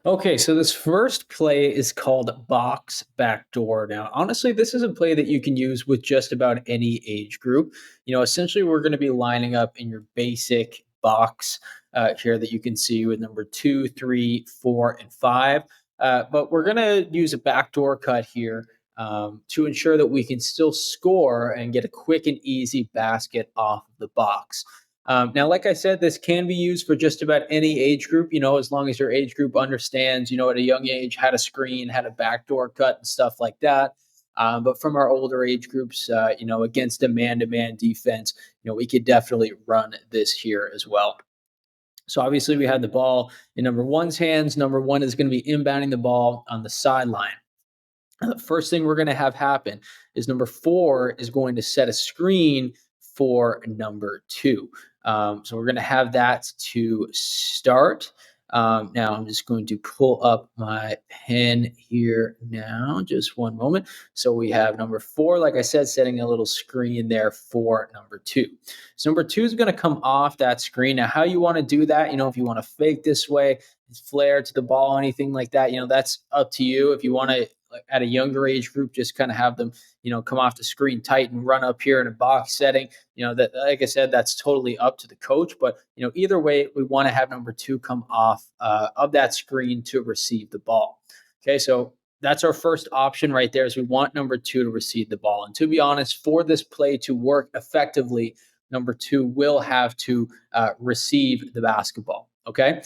Okay, so this first play is called box backdoor. Now, honestly, this is a play that you can use with just about any age group. Essentially, we're going to be lining up in your basic box here that you can see with number two, three, four, and five. But we're going to use a backdoor cut here to ensure that we can still score and get a quick and easy basket off of the box. Now, like I said, this can be used for just about any age group, as long as your age group understands, at a young age, how to screen, how to backdoor cut, and stuff like that. But from our older age groups, against a man to man defense, we could definitely run this here as well. So obviously, we had the ball in number one's hands. Number one is going to be inbounding the ball on the sideline. And the first thing we're going to have happen is number four is going to set a screen for number two. So we're going to have that to start. Now I'm just going to pull up my pen here now, just one moment. So we have number four, like I said, setting a little screen there for number two. So number two is going to come off that screen. Now, how you want to do that, if you want to fake this way, flare to the ball, anything like that, that's up to you. If you want to, at a younger age group, just kind of have them, come off the screen tight and run up here in a box setting. That, like I said, that's totally up to the coach. But either way, we want to have number two come off of that screen to receive the ball. Okay, so that's our first option right there. Is we want number two to receive the ball. And to be honest, for this play to work effectively, number two will have to receive the basketball. Okay.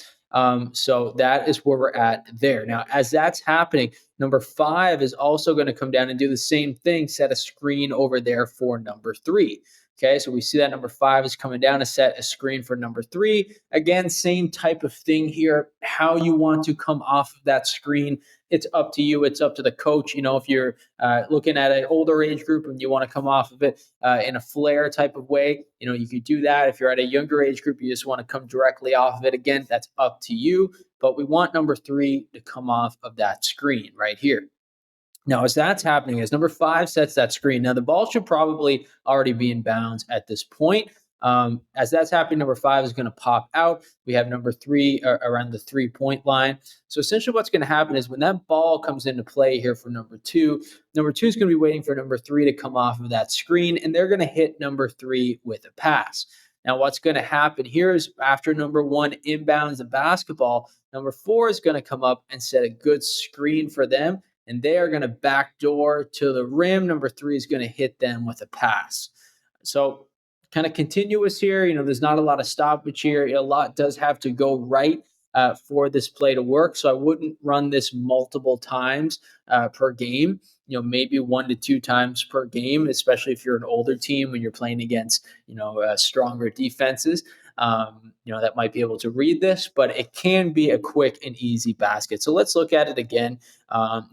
So that is where we're at there. Now, as that's happening, number five is also going to come down and do the same thing, set a screen over there for number three. Okay, so we see that number five is coming down to set a screen for number three. Again, same type of thing here. How you want to come off of that screen, it's up to you. It's up to the coach. If you're looking at an older age group and you want to come off of it in a flare type of way, you could do that. If you're at a younger age group, you just want to come directly off of it. Again, that's up to you. But we want number three to come off of that screen right here. Now, as that's happening, as number five sets that screen, now the ball should probably already be in bounds at this point. As that's happening, number five is going to pop out. We have number three around the 3-point line. So essentially what's going to happen is when that ball comes into play here for number two is going to be waiting for number three to come off of that screen, and they're going to hit number three with a pass. Now, what's going to happen here is after number one inbounds the basketball, number four is going to come up and set a good screen for them, and they are going to backdoor to the rim. Number three is going to hit them with a pass. So kind of continuous here. There's not a lot of stoppage here. A lot does have to go right for this play to work. So I wouldn't run this multiple times per game. Maybe 1 to 2 times per game, especially if you're an older team when you're playing against, stronger defenses. That might be able to read this, but it can be a quick and easy basket. So let's look at it again.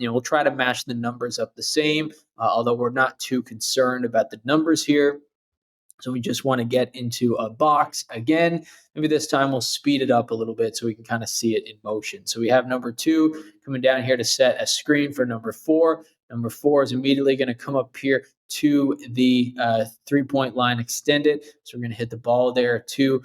We'll try to match the numbers up the same, although we're not too concerned about the numbers here. So we just want to get into a box again. Maybe this time we'll speed it up a little bit so we can kind of see it in motion. So we have number two coming down here to set a screen for number four. Number four is immediately going to come up here to the 3-point line extended. So we're going to hit the ball there to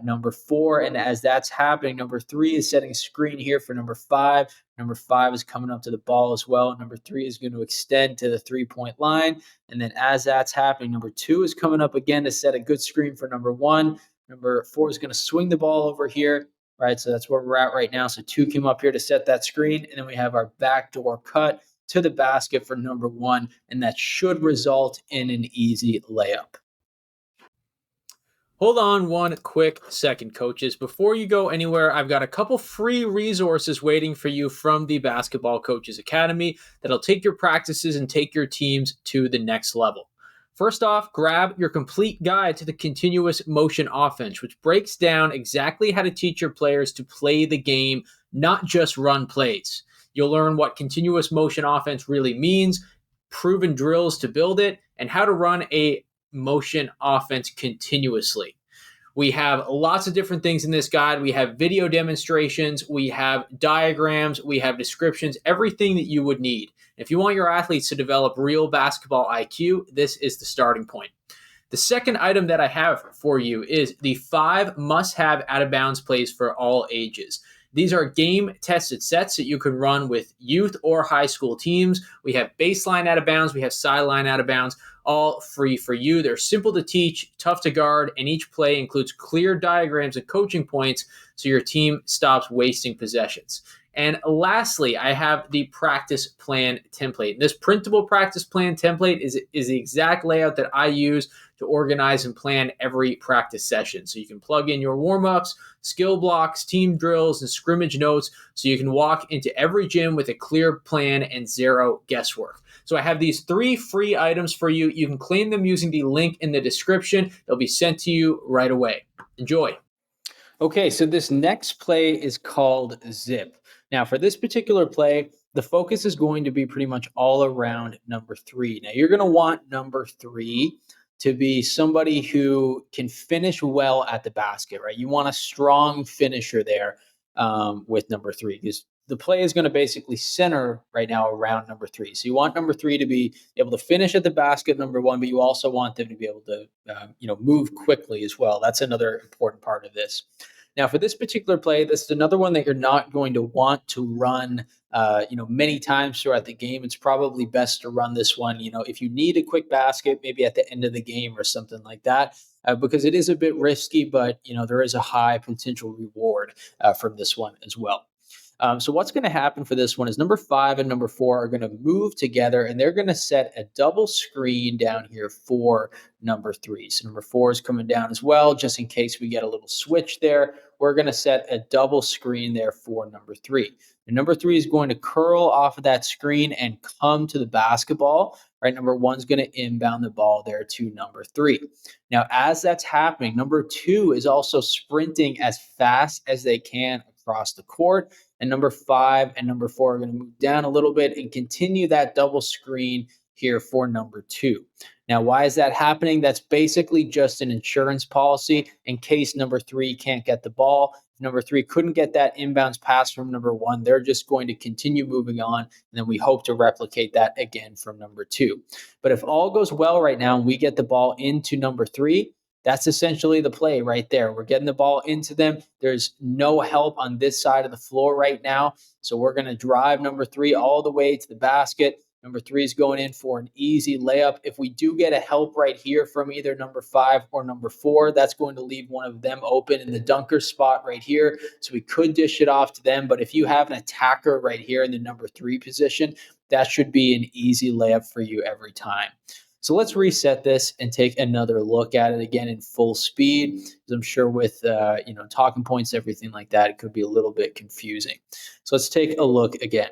number four. And as that's happening, number three is setting a screen here for number five. Number five is coming up to the ball as well. Number three is going to extend to the 3-point line. And then as that's happening, number two is coming up again to set a good screen for number one. Number four is going to swing the ball over here, right? So that's where we're at right now. So two came up here to set that screen. And then we have our backdoor cut to the basket for number one. And that should result in an easy layup. Hold on one quick second, coaches. Before you go anywhere, I've got a couple free resources waiting for you from the Basketball Coaches Academy that'll take your practices and take your teams to the next level. First off, grab your complete guide to the continuous motion offense, which breaks down exactly how to teach your players to play the game, not just run plays. You'll learn what continuous motion offense really means, proven drills to build it, and how to run a motion offense continuously. We have lots of different things in this guide. We have video demonstrations, we have diagrams, we have descriptions, everything that you would need. If you want your athletes to develop real basketball IQ, this is the starting point. The second item that I have for you is the 5 must-have out-of-bounds plays for all ages. These are game tested sets that you can run with youth or high school teams. We have baseline out of bounds, we have sideline out of bounds, all free for you. They're simple to teach, tough to guard, and each play includes clear diagrams and coaching points so your team stops wasting possessions. And lastly, I have the practice plan template. This printable practice plan template is the exact layout that I use to organize and plan every practice session. So you can plug in your warm-ups, skill blocks, team drills, and scrimmage notes so you can walk into every gym with a clear plan and zero guesswork. So I have these 3 free items for you. You can claim them using the link in the description. They'll be sent to you right away. Enjoy. Okay, so this next play is called Zip. Now, for this particular play, the focus is going to be pretty much all around number 3. Now, you're going to want number 3 to be somebody who can finish well at the basket, right? You want a strong finisher there with number 3, because the play is going to basically center right now around number 3. So you want number 3 to be able to finish at the basket, number 1, but you also want them to be able to, move quickly as well. That's another important part of this. Now, for this particular play, this is another one that you're not going to want to run, many times throughout the game. It's probably best to run this one, if you need a quick basket, maybe at the end of the game or something like that, because it is a bit risky, but, there is a high potential reward from this one as well. So what's going to happen for this one is number 5 and number 4 are going to move together, and they're going to set a double screen down here for number 3. So number 4 is coming down as well, just in case we get a little switch there. We're going to set a double screen there for number 3. And number 3 is going to curl off of that screen and come to the basketball. Right, number 1 is going to inbound the ball there to number 3. Now, as that's happening, number 2 is also sprinting as fast as they can across the court. And number 5 and number 4 are going to move down a little bit and continue that double screen here for number 2. Now, why is that happening? That's basically just an insurance policy in case number 3 can't get the ball. If number 3 couldn't get that inbounds pass from number 1, they're just going to continue moving on. And then we hope to replicate that again from number 2. But if all goes well right now and we get the ball into number 3, that's essentially the play right there. We're getting the ball into them. There's no help on this side of the floor right now. So we're going to drive number 3 all the way to the basket. Number 3 is going in for an easy layup. If we do get a help right here from either number 5 or number 4, that's going to leave one of them open in the dunker spot right here. So we could dish it off to them. But if you have an attacker right here in the number 3 position, that should be an easy layup for you every time. So let's reset this and take another look at it again in full speed, because I'm sure with talking points, everything like that, it could be a little bit confusing. So let's take a look again.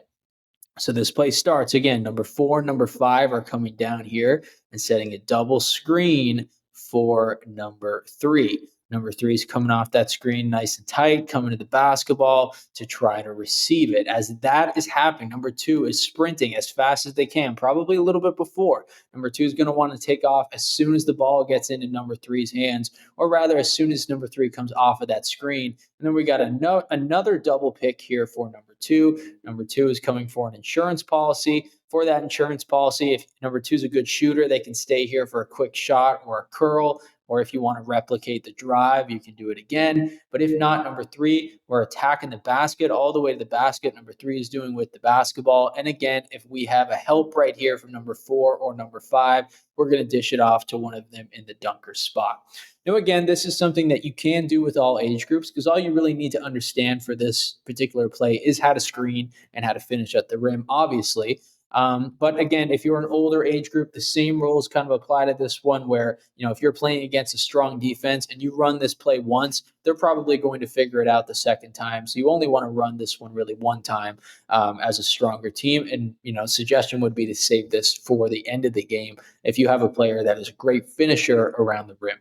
So this play starts again. Number 4, number 5 are coming down here and setting a double screen for number 3. Number 3 is coming off that screen nice and tight, coming to the basketball to try to receive it. As that is happening, number 2 is sprinting as fast as they can, probably a little bit before. Number 2 is going to want to take off as soon as the ball gets into number 3's hands, or rather as soon as number 3 comes off of that screen. And then we got another double pick here for number 2. Number 2 is coming for an insurance policy. For that insurance policy, if number 2 is a good shooter, they can stay here for a quick shot or a curl. Or if you want to replicate the drive, you can do it again. But if not, number 3, we're attacking the basket all the way to the basket. Number 3 is doing with the basketball. And again, if we have a help right here from number 4 or number 5, we're going to dish it off to one of them in the dunker spot. Now, again, this is something that you can do with all age groups, because all you really need to understand for this particular play is how to screen and how to finish at the rim, obviously. But again, if you're an older age group, the same rules kind of apply to this one where, if you're playing against a strong defense and you run this play once, they're probably going to figure it out the second time. So you only want to run this one really one time as a stronger team. And, suggestion would be to save this for the end of the game if you have a player that is a great finisher around the rim.